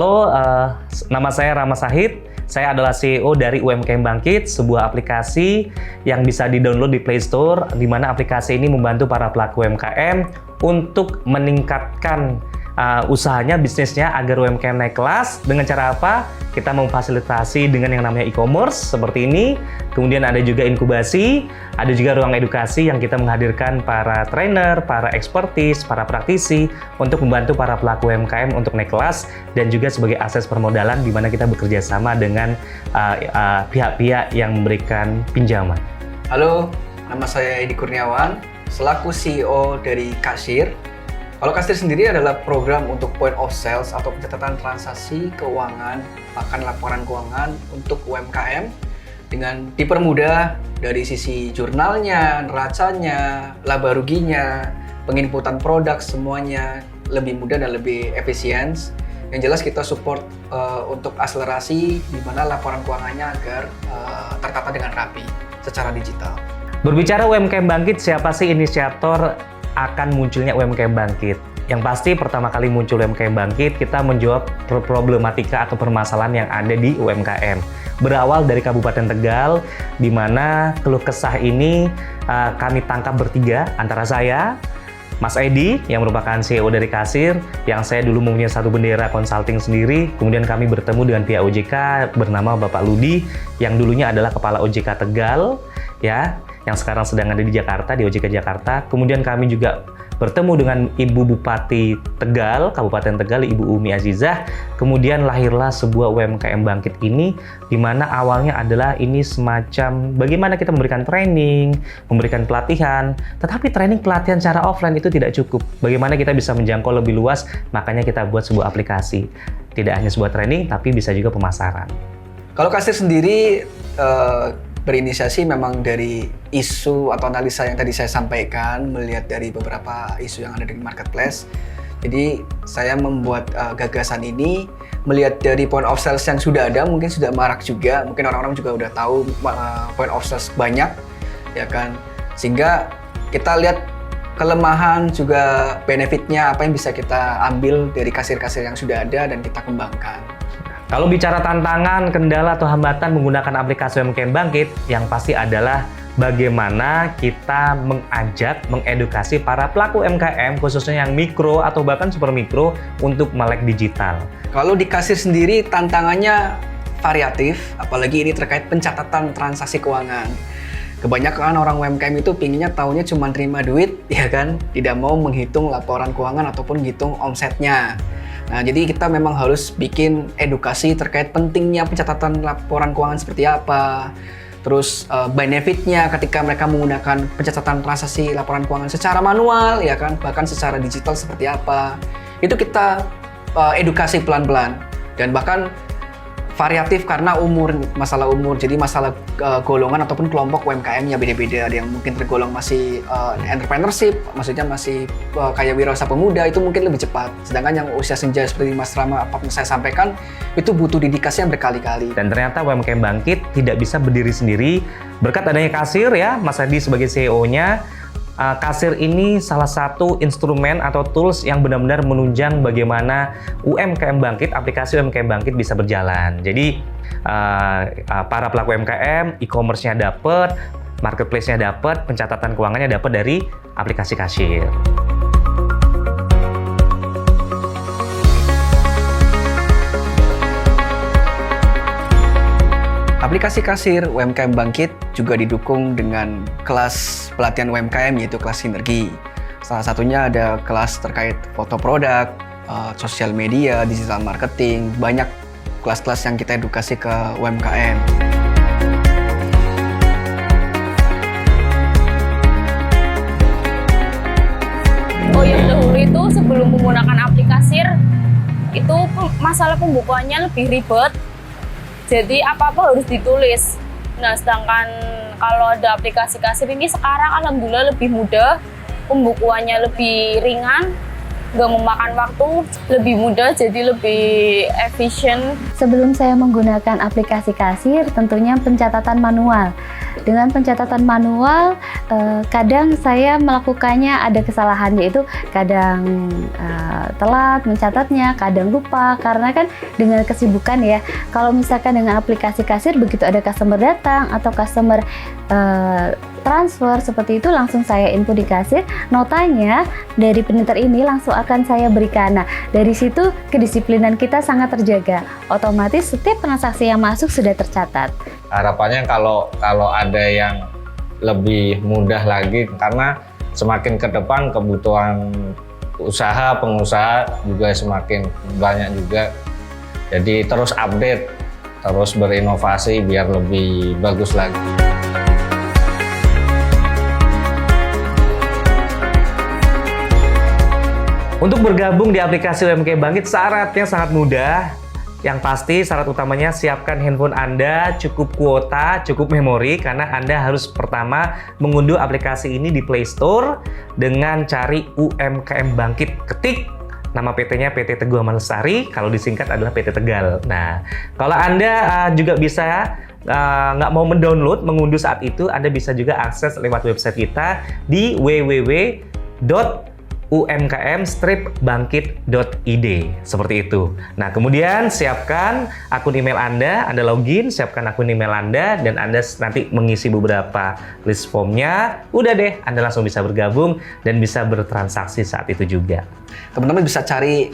Halo, nama saya Rama Sahid. Saya adalah CEO dari UMKM Bangkit, sebuah aplikasi yang bisa di-download di Play Store, di mana aplikasi ini membantu para pelaku UMKM untuk meningkatkan usahanya, bisnisnya agar UMKM naik kelas. Dengan cara apa? Kita memfasilitasi dengan yang namanya e-commerce seperti ini. Kemudian ada juga inkubasi, ada juga ruang edukasi yang kita menghadirkan para trainer, para expertise, para praktisi untuk membantu para pelaku UMKM untuk naik kelas, dan juga sebagai akses permodalan di mana kita bekerja sama dengan pihak-pihak yang memberikan pinjaman. Halo, nama saya Edi Kurniawan, selaku CEO dari Kasir. Kalau Kasir sendiri adalah program untuk point of sales atau pencatatan transaksi keuangan, bahkan laporan keuangan untuk UMKM dengan dipermudah dari sisi jurnalnya, neracanya, laba ruginya, penginputan produk, semuanya lebih mudah dan lebih efisien. Yang jelas kita support untuk akselerasi di mana laporan keuangannya agar tertata dengan rapi secara digital. Berbicara UMKM Bangkit, siapa sih inisiator akan munculnya UMKM Bangkit? Yang pasti pertama kali muncul UMKM Bangkit, kita menjawab problematika atau permasalahan yang ada di UMKM. Berawal dari Kabupaten Tegal, di mana keluh kesah ini kami tangkap bertiga, antara saya, Mas Edi, yang merupakan CEO dari Kasir, yang saya dulu mempunyai satu bendera consulting sendiri, kemudian kami bertemu dengan pihak OJK bernama Bapak Ludi, yang dulunya adalah Kepala OJK Tegal, ya, yang sekarang sedang ada di Jakarta, di OJK Jakarta. Kemudian kami juga bertemu dengan Ibu Bupati Tegal, Kabupaten Tegal, Ibu Umi Azizah. Kemudian lahirlah sebuah UMKM Bangkit ini, di mana awalnya adalah ini semacam bagaimana kita memberikan training, memberikan pelatihan, tetapi training pelatihan secara offline itu tidak cukup. Bagaimana kita bisa menjangkau lebih luas, makanya kita buat sebuah aplikasi. Tidak hanya sebuah training, tapi bisa juga pemasaran. Kalau Kasir sendiri berinisiasi memang dari isu atau analisa yang tadi saya sampaikan, melihat dari beberapa isu yang ada di marketplace. Jadi saya membuat gagasan ini melihat dari point of sales yang sudah ada, mungkin sudah marak juga, mungkin orang-orang juga udah tahu point of sales banyak, ya kan. Sehingga kita lihat kelemahan juga benefitnya, apa yang bisa kita ambil dari kasir-kasir yang sudah ada dan kita kembangkan. Kalau bicara tantangan, kendala, atau hambatan menggunakan aplikasi UMKM Bangkit, yang pasti adalah bagaimana kita mengajak, mengedukasi para pelaku UMKM, khususnya yang mikro atau bahkan super mikro, untuk melek digital. Kalau di Kasir sendiri, tantangannya variatif, apalagi ini terkait pencatatan transaksi keuangan. Kebanyakan orang UMKM itu pinginnya taunya cuma terima duit, ya kan? Tidak mau menghitung laporan keuangan ataupun menghitung omsetnya. Nah, jadi kita memang harus bikin edukasi terkait pentingnya pencatatan laporan keuangan seperti apa. Terus benefitnya ketika mereka menggunakan pencatatan transaksi laporan keuangan secara manual, ya kan, bahkan secara digital seperti apa. Itu kita edukasi pelan-pelan, dan bahkan variatif karena masalah umur. Jadi masalah golongan ataupun kelompok UMKM-nya beda-beda. Ada yang mungkin tergolong masih entrepreneurship, maksudnya masih kayak wirausaha pemuda, itu mungkin lebih cepat. Sedangkan yang usia senja seperti Mas Rama, apa yang saya sampaikan, itu butuh dedikasi yang berkali-kali. Dan ternyata UMKM Bangkit tidak bisa berdiri sendiri. Berkat adanya Kasir, ya, Mas Edi sebagai CEO-nya, Kasir ini salah satu instrumen atau tools yang benar-benar menunjang bagaimana UMKM Bangkit, aplikasi UMKM Bangkit bisa berjalan. Jadi para pelaku UMKM, e-commerce-nya dapat, marketplace-nya dapat, pencatatan keuangannya dapat dari aplikasi Kasir. Aplikasi Kasir UMKM Bangkit juga didukung dengan kelas pelatihan UMKM, yaitu kelas sinergi. Salah satunya ada kelas terkait foto produk, sosial media, digital marketing, banyak kelas-kelas yang kita edukasi ke UMKM. Oh, yang dahulu itu sebelum menggunakan aplikasi itu masalah pembukuannya lebih ribet. Jadi apa-apa harus ditulis. Nah, sedangkan kalau ada aplikasi Kasir ini sekarang alhamdulillah lebih mudah, pembukuannya lebih ringan, nggak memakan waktu, lebih mudah, jadi lebih efisien. Sebelum saya menggunakan aplikasi Kasir, tentunya pencatatan manual. Dengan pencatatan manual, kadang saya melakukannya ada kesalahan, yaitu kadang telat mencatatnya, kadang lupa, karena kan dengan kesibukan ya. Kalau misalkan dengan aplikasi kasir, begitu ada customer datang atau customer transfer seperti itu, langsung saya input di kasir, notanya dari printer ini langsung akan saya berikan. Nah, dari situ kedisiplinan kita sangat terjaga. Otomatis setiap transaksi yang masuk sudah tercatat. Harapannya kalau ada yang lebih mudah lagi, karena semakin ke depan kebutuhan usaha, pengusaha juga semakin banyak juga. Jadi terus update, terus berinovasi biar lebih bagus lagi. Untuk bergabung di aplikasi UMKM Bangkit syaratnya sangat mudah. Yang pasti syarat utamanya siapkan handphone Anda, cukup kuota, cukup memori, karena Anda harus pertama mengunduh aplikasi ini di Play Store dengan cari UMKM Bangkit. Ketik nama PT-nya PT Teguh Aman Lestari, kalau disingkat adalah PT Tegal. Nah, kalau Anda juga bisa nggak mau mendownload, mengunduh saat itu, Anda bisa juga akses lewat website kita di www.umkm-bangkit.id, seperti itu. Nah, kemudian siapkan akun email Anda login, siapkan akun email Anda, dan Anda nanti mengisi beberapa list formnya. Udah deh, Anda langsung bisa bergabung dan bisa bertransaksi saat itu juga. Teman-teman bisa cari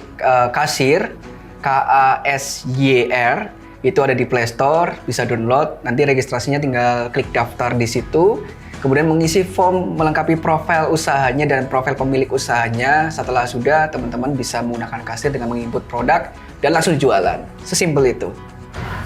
kasir, KASYR, itu ada di Play Store, bisa download. Nanti registrasinya tinggal klik daftar di situ. Kemudian mengisi form melengkapi profil usahanya dan profil pemilik usahanya. Setelah sudah, teman-teman bisa menggunakan kasir dengan menginput produk dan langsung jualan. Sesimpel itu.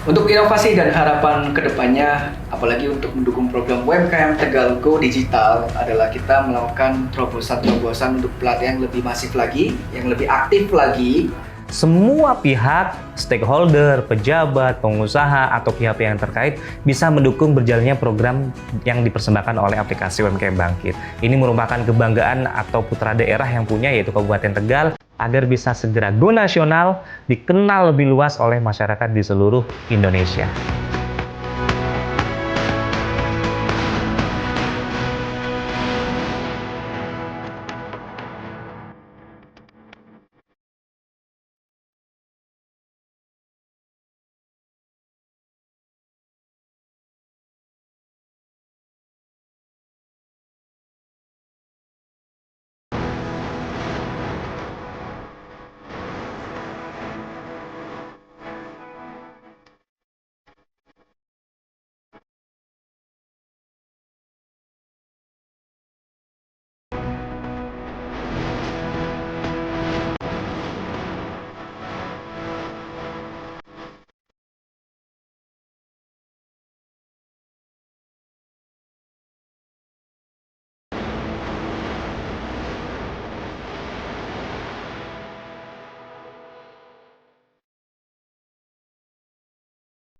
Untuk inovasi dan harapan kedepannya, apalagi untuk mendukung program UMKM Tegal Go Digital, adalah kita melakukan terobosan-terobosan untuk pelatihan yang lebih masif lagi, yang lebih aktif lagi. Semua pihak, stakeholder, pejabat, pengusaha, atau pihak yang terkait bisa mendukung berjalannya program yang dipersembahkan oleh aplikasi UMKM Bangkit. Ini merupakan kebanggaan atau putra daerah yang punya, yaitu Kabupaten Tegal, agar bisa segera go nasional, dikenal lebih luas oleh masyarakat di seluruh Indonesia.